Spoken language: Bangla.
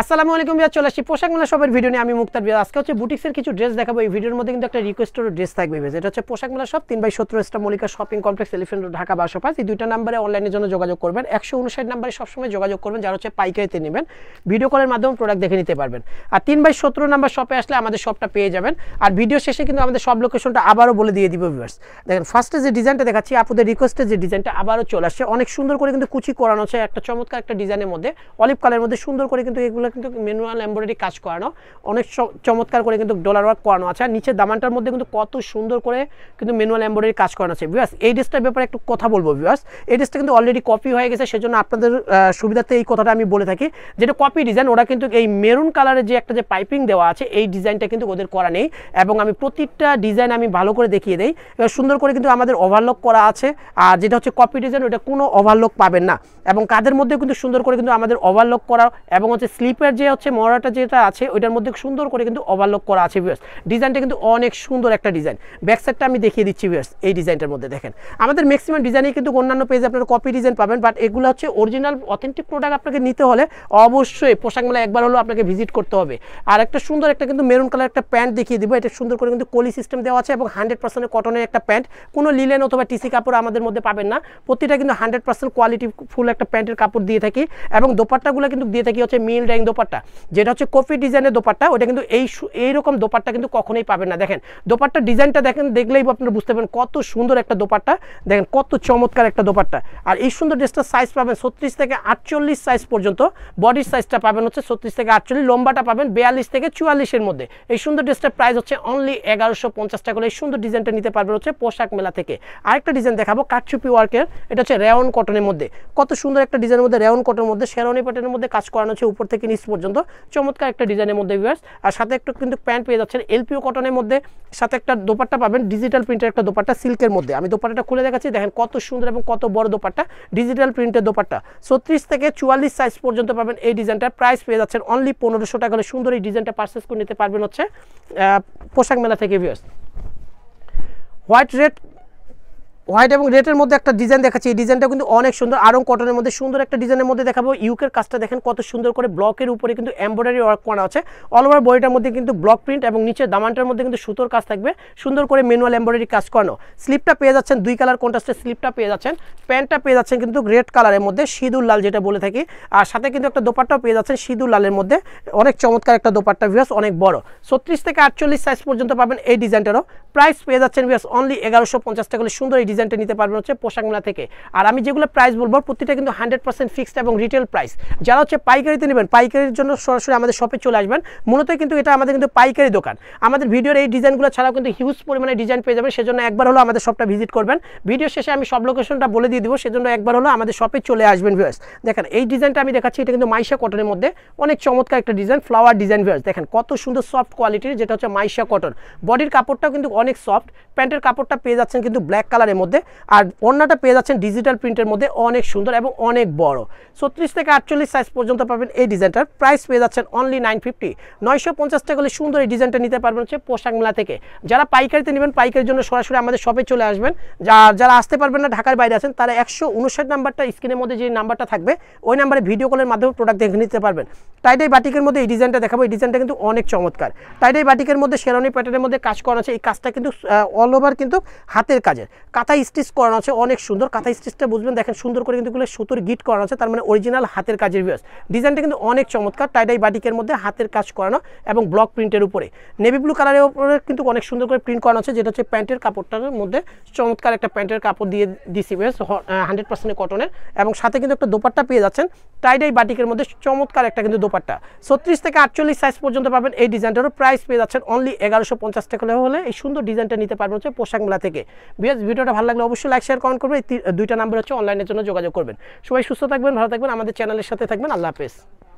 আসসালামু আলাইকুম ভিউয়ার, চলে আসছি পোশাক মেলা শপের ভিডিও নিয়ে। আমি মুক্তার ভিউয়ার। আজকে হচ্ছে বুটিক্সের কিছু ড্রেস দেখাবো। এই ভিডিওর মধ্যে কিন্তু একটা রিকোয়েস্টের ড্রেস থাকবে। এটা হচ্ছে পোশাক মেলা shop 3/17 star Mallika shopping complex, elephant road, Dhaka 1205। এই দুইটা নাম্বারে অনলাইনের জন্য যোগাযোগ করবেন। 159 নাম্বারে সবসময় যোগাযোগ করবেন যারা হচ্ছে পাইকারিতে নেবেন। ভিডিও কলের মাধ্যমে প্রোডাক্ট দেখে নিতে পারবেন। আর 3/17 নাম্বার শপে আসলে আমাদের শপটা পেয়ে যাবেন। আর ভিডিও শেষে কিন্তু আমাদের সব লোকেশনটা আবারও বলে দিয়ে দিব ভিউয়ার্স। দেখেন ফার্স্টে যে ডিজাইনটা দেখাচ্ছি, আপনাদের রিকোয়েস্টের যে ডিজাইনটা আবারও চলে আসছে। অনেক সুন্দর করে কিন্তু কুচি করানো হচ্ছে, একটা চমৎকার একটা ডিজাইনের মধ্যে অলিভ কালারের মধ্যে সুন্দর করে কিন্তু এগুলো কিন্তু ম্যানুয়াল এমব্রয়ডারি কাজ করানো, অনেক চমৎকার করে কিন্তু ডলার ওয়ার্ক করানো আছে। আর নিচের দামানটার মধ্যে কিন্তু কত সুন্দর করে কিন্তু ম্যানুয়াল এমব্রয়ডারি কাজ করানো আছে। ভিউয়ার্স, এই ড্রেসটার ব্যাপারে একটু কথা বলবো। ভিউয়ার্স, এই ড্রেসটা কিন্তু অলরেডি কপি হয়ে গেছে, সেজন্য আপনাদের সুবিধাতে এই কথাটা আমি বলে থাকি। যেটা কপি ডিজাইন, ওরা কিন্তু এই মেরুন কালারের যে একটা যে পাইপিং দেওয়া আছে, এই ডিজাইনটা কিন্তু ওদের করা নেই। এবং আমি প্রতিটা ডিজাইন আমি ভালো করে দেখিয়ে দিই। সুন্দর করে কিন্তু আমাদের ওভারলক করা আছে। আর যেটা হচ্ছে কপি ডিজাইন, ওটা কোনো ওভারলক পাবেন না। এবং কাদের মধ্যে কিন্তু সুন্দর করে কিন্তু আমাদের ওভারলক করা, এবং হচ্ছে স্লিপের যে হচ্ছে মরাটা যেটা আছে ওইটার মধ্যে সুন্দর করে কিন্তু ওভারলক করা আছে। ভিউয়ার্স, ডিজাইনটা কিন্তু অনেক সুন্দর একটা ডিজাইন। ব্যাক সাইডটা আমি দেখিয়ে দিচ্ছি। ভিউয়ার্স, এই ডিজাইনটার মধ্যে দেখেন আমাদের ম্যাক্সিমাম ডিজাইনই কিন্তু অন্যান্য পেজে আপনারা কপি ডিজাইন পাবেন, বাট এগুলো হচ্ছে অরিজিনাল অথেন্টিক প্রোডাক্ট। আপনাকে নিতে হলে অবশ্যই পোশাক মেলা একবার হলেও আপনাকে ভিজিট করতে হবে। আর একটা সুন্দর একটা কিন্তু মেরুন কালার একটা প্যান্ট দেখিয়ে দিব। এটা সুন্দর করে কিন্তু কলি সিস্টেম দেওয়া আছে এবং 100% কটনের একটা প্যান্ট। কোনো লিলেন অথবা টিসি কাপড় আমাদের মধ্যে পাবেন না। প্রতিটা কিন্তু 100% কোয়ালিটি ফুল একটা প্যান্টের কাপড় দিয়ে থাকি। এবং দোপাট্টাগুলো কিন্তু দিয়ে থাকি হচ্ছে মিল ডাইং দোপাট্টা, যেটা হচ্ছে কফি ডিজাইনের দোপাট্টা। ওটা কিন্তু এইরকম দোপাট্টা কিন্তু কখনোই পাবেন না। দেখেন দোপাট্টা ডিজাইনটা দেখেন, দেখলেই আপনারা বুঝতে পারবেন কত সুন্দর একটা দোপাট্টা। দেখেন কত চমৎকার একটা দোপাট্টা। আর এই সুন্দর ড্রেসটার সাইজ পাবেন 36 থেকে 48 সাইজ পর্যন্ত। বডির সাইজটা পাবেন হচ্ছে 36 থেকে 48, লম্বাটা পাবেন 42 থেকে 44-এর মধ্যে। এই সুন্দর ড্রেসটার প্রাইস হচ্ছে অনলি 1150 টাকা করে। এই সুন্দর ডিজাইনটা নিতে পারবেন হচ্ছে পোশাক মেলা থেকে। আরেকটা ডিজাইন দেখাবো কাঠচুপি ওয়ার্কের, এটা হচ্ছে রেয়ন কটনের মধ্যে। কত সুন্দর একটা ডিজাইনের মধ্যে রেয়ন কটনের মধ্যে শেরওয়ানি প্যাটার্নের মধ্যে কাজ করানো হচ্ছে উপর থেকে নিচ পর্যন্ত। চমৎকার একটা ডিজাইনের মধ্যে ভিউয়ার্স। আর সাথে একটু কিন্তু প্যান্ট পেয়ে যাচ্ছেন এলপিও কটনের মধ্যে। সাথে একটা দোপাট্টা পাবেন ডিজিটাল প্রিন্টের একটা দোপাট্টা সিল্কের মধ্যে। আমি দোপাট্টাটা খুলে দেখাচ্ছি, দেখেন কত সুন্দর এবং কত বড় দোপাট্টা, ডিজিটাল প্রিন্টের দোপাট্টা। 36 থেকে 44 সাইজ পর্যন্ত পাবেন এই ডিজাইনটার। প্রাইস পেয়ে যাচ্ছেন অনলি 1500 টাকা হলে সুন্দর এই ডিজাইনটা পারচেস করে নিতে পারবেন হচ্ছে পোশাক মেলা থেকে। ভিউয়ার্স, হোয়াইট এবং রেডের মধ্যে একটা ডিজাইন দেখাচ্ছি। এই ডিজাইনটা কিন্তু অনেক সুন্দর। আরং কটনের মধ্যে সুন্দর একটা ডিজাইনের মধ্যে দেখাবো। ইউকের কাজটা দেখেন কত সুন্দর করে ব্লকের উপরে কিন্তু এমব্রয়ডারি ওয়ার্ক করা আছে। অল ওভার বডিটার মধ্যে কিন্তু ব্লক প্রিন্ট এবং নিচে দামানটার মধ্যে কিন্তু সুতোর কাজ থাকবে, সুন্দর করে ম্যানুয়াল এমব্রয়ডারি কাজ করানো। স্লিপটা পেয়ে যাচ্ছেন 2 কালার কন্ট্রাস্টের স্লিপটা পেয়ে যাচ্ছেন। প্যান্টটা পেয়ে যাচ্ছেন কিন্তু রেড কালারের মধ্যে, সিঁদুর লাল যেটা বলে থাকি। আর সাথে কিন্তু একটা দোপাট্টাও পেয়ে যাচ্ছেন সিঁদুর লালের মধ্যে। অনেক চমৎকার একটা দোপাট্টা ভিউয়ার্স, অনেক বড়। 36 থেকে 48 সাইজ পর্যন্ত পাবেন এই ডিজাইনটারও। প্রাইস পেয়ে যাচ্ছেন ভিউয়ার্স অনলি 1150 টাকা হলে সুন্দর এই ডিজাইনটা নিতে পারবেন হচ্ছে পোশাক মেলা থেকে। আর আমি যেগুলো প্রাইস বলবো প্রতিটা কিন্তু 100% ফিক্সড এবং রিটেল প্রাইস। যারা হচ্ছে পাইকারিতে নেবেন, পাইকারির জন্য সরাসরি আমাদের শপে চলে আসবেন। মূলত কিন্তু এটা আমাদের কিন্তু পাইকারি দোকান। আমাদের ভিডিওর এই ডিজাইনগুলো ছাড়াও কিন্তু হিউজ পরিমাণে ডিজাইন পেয়ে যাবেন। সেজন্য একবার হলো আমাদের শপটা ভিজিট করবেন। ভিডিও শেষে আমি সব লোকেশনটা বলে দিয়ে দিব, সেজন্য একবার হলো আমাদের শপে চলে আসবেন। ভিউয়ার্স, দেখেন এই ডিজাইনটা আমি দেখাচ্ছি, এটা কিন্তু মাইশা কটনের মধ্যে অনেক চমৎকার একটা ডিজাইন, ফ্লাওয়ার ডিজাইন। ভিউয়ার্স, দেখেন কত সুন্দর সফট কোয়ালিটির, যেটা হচ্ছে মাইশা কটন। বডির কাপড়টাও কিন্তু অনেক সফট। প্যান্টের কাপড়টা পেয়ে যাচ্ছেন কিন্তু ব্ল্যাক কালারের মধ্যে। আর ওড়নাটা পেয়ে যাচ্ছেন ডিজিটাল প্রিন্টের মধ্যে, অনেক সুন্দর এবং অনেক বড়। 36 থেকে 48 সাইজ পর্যন্ত পাবেন এই ডিজাইনটার। প্রাইস পেয়ে যাচ্ছেন অনলি 950 টাকা হলে সুন্দর এই ডিজাইনটা নিতে পারবেন হচ্ছে পোশাক মেলা থেকে। যারা পাইকারিতে নেবেন, পাইকারির জন্য সরাসরি আমাদের শপে চলে আসবেন। যারা আসতে পারবেন না, ঢাকার বাইরে আছেন, তারা 159 নাম্বারটা স্ক্রিনের মধ্যে যে নাম্বারটা থাকবে ওই নাম্বারে ভিডিও কলের মাধ্যমে প্রোডাক্ট দেখে নিতে পারবেন। টাইডাই বাটিকের মধ্যে এই ডিজাইনটা দেখাবো। এই ডিজাইনটা কিন্তু অনেক চমৎকার। টাইডাই বাটিকের মধ্যে শেরওয়ানি প্যাটার্নের মধ্যে কাজ করানো আছে। এই কাজটা কিন্তু অল ওভার কিন্তু হাতের কাজের, কাঁথা স্টিচ করানো আছে, অনেক সুন্দর। কাঁথা স্টিচটা বুঝবেন, দেখেন সুন্দর করে কিন্তু সুতোর গিট করানো আছে, তার মানে অরিজিনাল হাতের কাজের। ভিউয়ার্স, ডিজাইনটা কিন্তু অনেক চমৎকার। টাইডাই বাটিকের মধ্যে হাতের কাজ করানো এবং ব্লক প্রিন্টের উপরে নেভি ব্লু কালারের উপরে কিন্তু অনেক সুন্দর করে প্রিন্ট করানো আছে, যেটা হচ্ছে প্যান্টের কাপড়টার মধ্যে চমৎকার একটা প্যান্টের কাপড় দিয়ে দিছি। ভিউয়ার্স, 100% কটনের। এবং সাথে কিন্তু একটা দোপাট্টা পেয়ে যাচ্ছেন টাইডাই বাটিকের মধ্যে, চমৎকার একটা কিন্তু দোপাট্টা। 36 থেকে 48 সাইজ পর্যন্ত পাবেন এই ডিজাইনটারও। প্রাইস পেয়ে যাচ্ছেন অনলি 1150 টাকা হলে এই সুন্দর ডিজাইনটা নিতে পারবেন হচ্ছে পোশাক মেলা থেকে। ভিউয়ার্স, ভিডিওটা ভালো লাগলে অবশ্যই লাইক শেয়ার কমেন্ট করবেন। এই দুইটা নাম্বার হচ্ছে অনলাইনের জন্য যোগাযোগ করবেন। সবাই সুস্থ থাকবেন, ভালো থাকবেন, আমাদের চ্যানেলের সাথে থাকবেন। আল্লাহ হাফেজ।